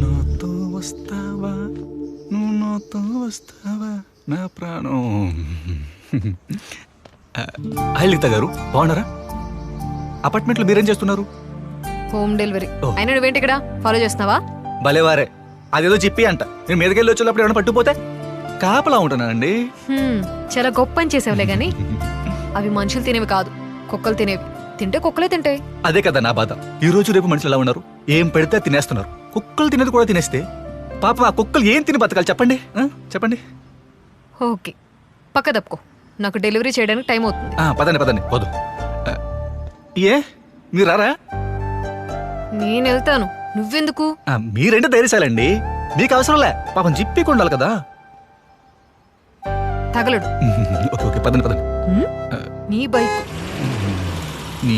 నాతో వస్తావా నువ్వు నాతో వస్తావా నా ప్రాణం. హాయ్ గారు బాగున్నారా? అపార్ట్మెంట్లో మీరేం చేస్తున్నారు? Home delivery. ఓ. అయినా నువ్వేంటి ఇక్కడ ఫాలో చేస్తున్నావా? భలేవారే, అదేదో చెప్పి అంట. నేను మీదకెళ్ళి వచ్చేటప్పుడు ఏమైనా పట్టుకుపోతే కాపలా ఉంటున్నానండి. చాలా గొప్ప అని చేసావులే గాని అవి మనుషులు తినేవి కాదు, కుక్కలు తినేవి. తింటే కుక్కలే తింటాయి. అదే కదా నా బాధ. ఈ రోజు రేపు మనుషులు ఎలా ఉన్నారు, ఏం పెడితే తినేస్తున్నారు. కుక్కలు తినేది కూడా తినేస్తే పాపం ఆ కుక్కలు ఏం తిని బతకాలి చెప్పండి? చెప్పండి. ఓకే, పక్క తప్పుకో. నాకు డెలివరీ చేయడానికి టైం అవుతుంది. పదండి పదండి పోదు. ఏ మీరు రారా? నేను వెళ్తాను, నువ్వెందుకు? మీరేంటి ధైర్యశాలండి, మీకు అవసరంలే. పాపం జిప్పి కొండాలి కదా. తగలడు. ఓకే ఓకే పదండి పదండి. నీ బైక్. నీ